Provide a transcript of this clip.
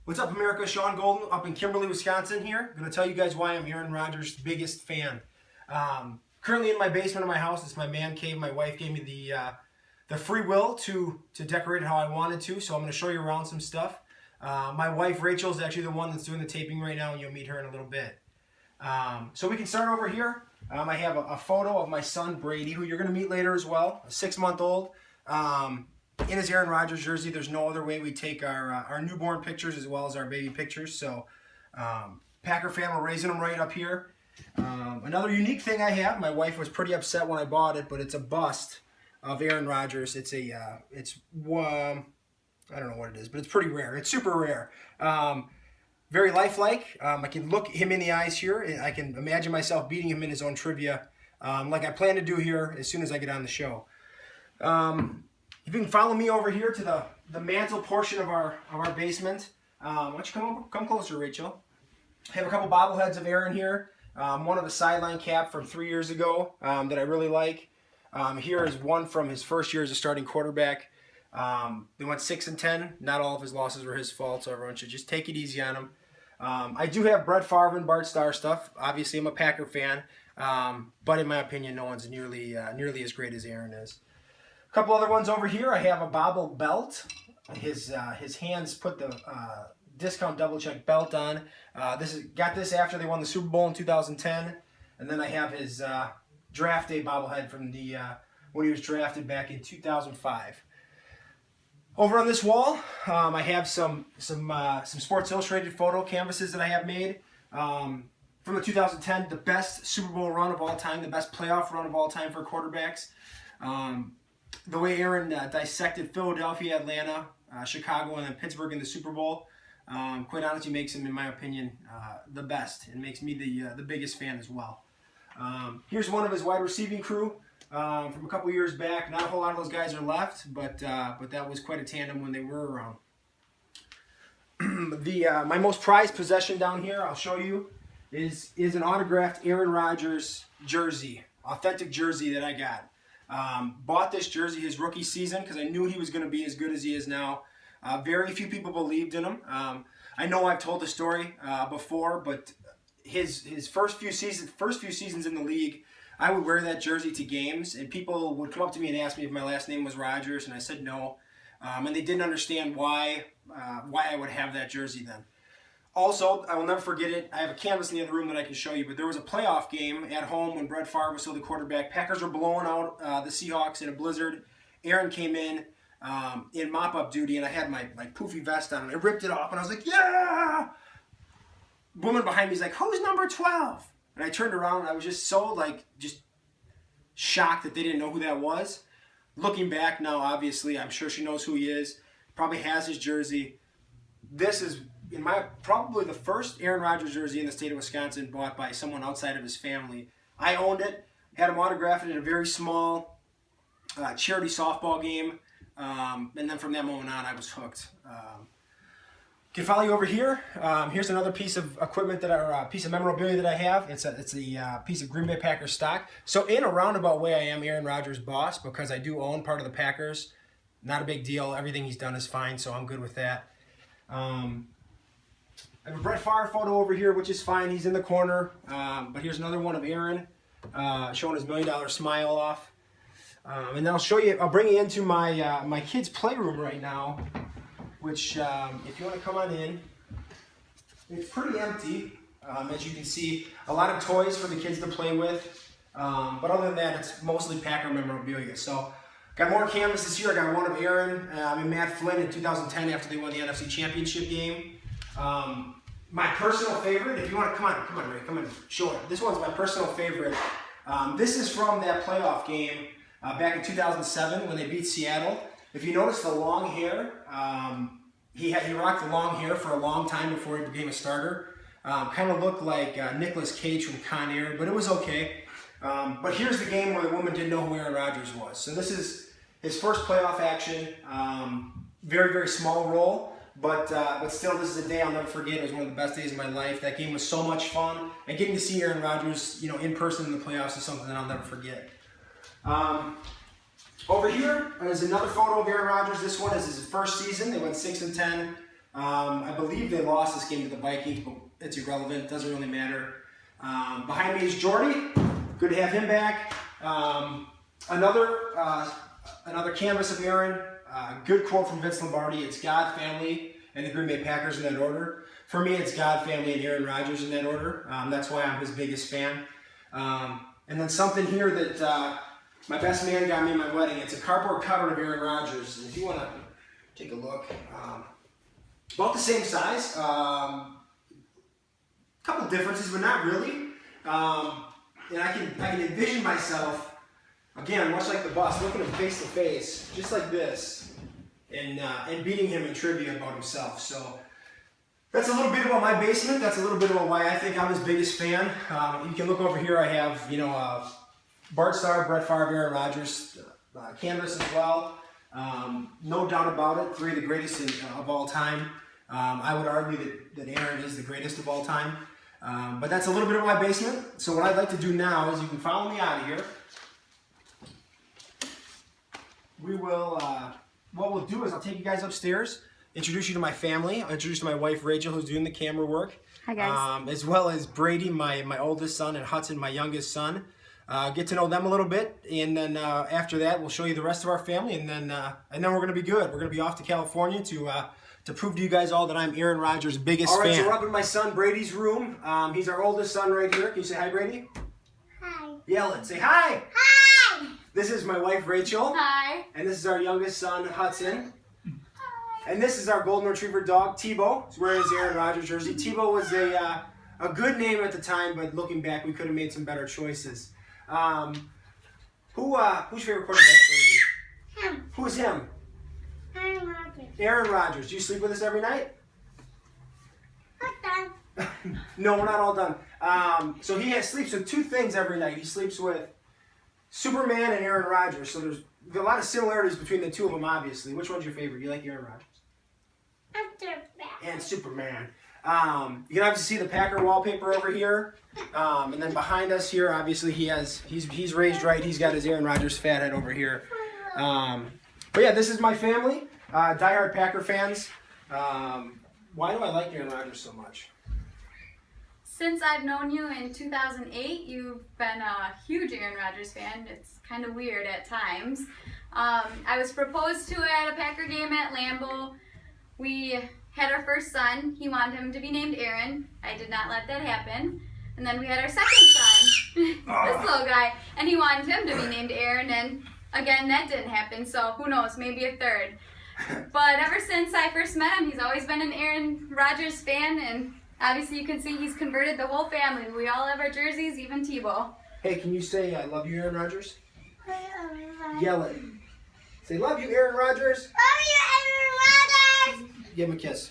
What's up, America? Sean Golden up in Kimberly, Wisconsin here. I'm going to tell you guys why I'm Aaron Rodgers' biggest fan. Currently in my basement of my house, it's my man cave. My wife gave me the free will to decorate it how I wanted to, so I'm going to show you around some stuff. My wife, Rachel, is actually the one that's doing the taping right now, and you'll meet her in a little bit. So we can start over here. I have a photo of my son, Brady, who you're going to meet later as well, a 6-month-old. In his Aaron Rodgers jersey. There's no other way we take our newborn pictures as well as our baby pictures. So Packer fan, we're raising them right up here. Another unique thing I have, my wife was pretty upset when I bought it, but it's a bust of Aaron Rodgers. It's I don't know what it is, but it's pretty rare. It's super rare. Very lifelike. I can look him in the eyes here, and I can imagine myself beating him in his own trivia, like I plan to do here as soon as I get on the show. If you can follow me over here to the mantle portion of our basement. Why don't you come closer, Rachel? I have a couple bobbleheads of Aaron here. One of a sideline cap from 3 years ago that I really like. Here is one from his first year as a starting quarterback. They went 6-10. Not all of his losses were his fault, so everyone should just take it easy on him. I do have Brett Favre and Bart Starr stuff. Obviously, I'm a Packer fan, but in my opinion, no one's nearly as great as Aaron is. A couple other ones over here. I have a bobble belt. His hands put the discount double check belt on. Got this after they won the Super Bowl in 2010, and then I have his draft day bobblehead from the when he was drafted back in 2005. Over on this wall, I have some Sports Illustrated photo canvases that I have made from the 2010, the best Super Bowl run of all time, the best playoff run of all time for quarterbacks. The way Aaron dissected Philadelphia, Atlanta, Chicago, and then Pittsburgh in the Super Bowl, quite honestly makes him, in my opinion, the best, and makes me the biggest fan as well. Here's one of his wide receiving crew from a couple years back. Not a whole lot of those guys are left, but that was quite a tandem when they were around. My most prized possession down here, I'll show you, is an autographed Aaron Rodgers jersey, authentic jersey that I got. Bought this jersey his rookie season because I knew he was going to be as good as he is now. Very few people believed in him. I know I've told the story before, but his first few seasons in the league, I would wear that jersey to games, and people would come up to me and ask me if my last name was Rodgers, and I said no, and they didn't understand why I would have that jersey then. Also, I will never forget it. I have a canvas in the other room that I can show you, but there was a playoff game at home when Brett Favre was still the quarterback. Packers were blowing out the Seahawks in a blizzard. Aaron came in mop-up duty, and I had my poofy vest on, and I ripped it off, and I was like, yeah! Woman behind me is like, who's number 12? And I turned around, and I was just so, just shocked that they didn't know who that was. Looking back now, obviously, I'm sure she knows who he is, probably has his jersey. This is probably the first Aaron Rodgers jersey in the state of Wisconsin bought by someone outside of his family. I owned it, had him autographed it in a very small charity softball game, and then from that moment on, I was hooked. Can follow you over here. Here's another piece of equipment piece of memorabilia that I have. It's a piece of Green Bay Packers stock. So in a roundabout way, I am Aaron Rodgers' boss because I do own part of the Packers. Not a big deal. Everything he's done is fine, so I'm good with that. I have a Brett Favre photo over here, which is fine. He's in the corner. But here's another one of Aaron showing his $1 million smile off. And then I'll bring you into my kids' playroom right now, which, if you want to come on in, it's pretty empty. As you can see, a lot of toys for the kids to play with. But other than that, it's mostly Packer memorabilia. So, got more canvases here. I got one of Aaron and Matt Flynn in 2010 after they won the NFC Championship game. My personal favorite, if you want to come on, Ray, come and show it. This one's my personal favorite. This is from that playoff game back in 2007 when they beat Seattle. If you notice the long hair, he rocked the long hair for a long time before he became a starter. Kind of looked like Nicolas Cage from Con Air, but it was okay. But here's the game where the woman didn't know who Aaron Rodgers was. So this is his first playoff action. Very, very small role. But still, this is a day I'll never forget. It was one of the best days of my life. That game was so much fun, and getting to see Aaron Rodgers, in person in the playoffs is something that I'll never forget. Over here is another photo of Aaron Rodgers. This one is his first season. They went 6-10. I believe they lost this game to the Vikings, but it's irrelevant. It doesn't really matter. Behind me is Jordy. Good to have him back. Another canvas of Aaron. Good quote from Vince Lombardi. It's God, family, and the Green Bay Packers in that order. For me, it's God, family, and Aaron Rodgers in that order. That's why I'm his biggest fan. And then something here that my best man got me at my wedding. It's a cardboard cutout of Aaron Rodgers. And if you want to take a look, about the same size. Couple differences, but not really. And I can envision myself, again, much like the bus, looking him face to face, just like this, and beating him in trivia about himself. So that's a little bit about my basement. That's a little bit about why I think I'm his biggest fan. You can look over here. I have, Bart Starr, Brett Favre, Aaron Rodgers, canvas as well. No doubt about it. 3 of the greatest of all time. I would argue that Aaron is the greatest of all time. But that's a little bit of my basement. So what I'd like to do now is you can follow me out of here. We will, what we'll do is I'll take you guys upstairs, introduce you to my family. I'll introduce you to my wife, Rachel, who's doing the camera work. Hi, guys. As well as Brady, my oldest son, and Hudson, my youngest son. Get to know them a little bit, and then after that, we'll show you the rest of our family, and then we're going to be good. We're going to be off to California to prove to you guys all that I'm Aaron Rodgers' biggest fan. All right, so we're up in my son Brady's room. He's our oldest son right here. Can you say hi, Brady? Hi. Yell it. Say hi. Hi. This is my wife, Rachel. Hi. And this is our youngest son, Hudson. Hi. And this is our golden retriever dog, Tebow. He's wearing his Aaron Rodgers jersey. Tebow was a good name at the time, but looking back, we could have made some better choices. Who's your favorite quarterback, Brady? Him. Who's him? Aaron Rodgers. Aaron Rodgers. Do you sleep with us every night? Not done. No, we're not all done. So he sleeps with 2 things every night. He sleeps with Superman and Aaron Rodgers. So there's a lot of similarities between the two of them, obviously. Which one's your favorite? You like Aaron Rodgers? And Superman. You can obviously see the Packer wallpaper over here. And then behind us here, obviously he's raised right. He's got his Aaron Rodgers fat head over here. But yeah, this is my family, diehard Packer fans. Why do I like Aaron Rodgers so much? Since I've known you in 2008, you've been a huge Aaron Rodgers fan. It's kind of weird at times. I was proposed to at a Packer game at Lambeau. We had our first son. He wanted him to be named Aaron. I did not let that happen. And then we had our second son, this little guy, and he wanted him to be named Aaron, and again, that didn't happen, so who knows, maybe a third. But ever since I first met him, he's always been an Aaron Rodgers fan, and obviously you can see he's converted the whole family. We all have our jerseys, even Tebow. Hey, can you say, I love you, Aaron Rodgers? Yell it. Say, love you, Aaron Rodgers. Love you, Aaron Rodgers. Give him a kiss.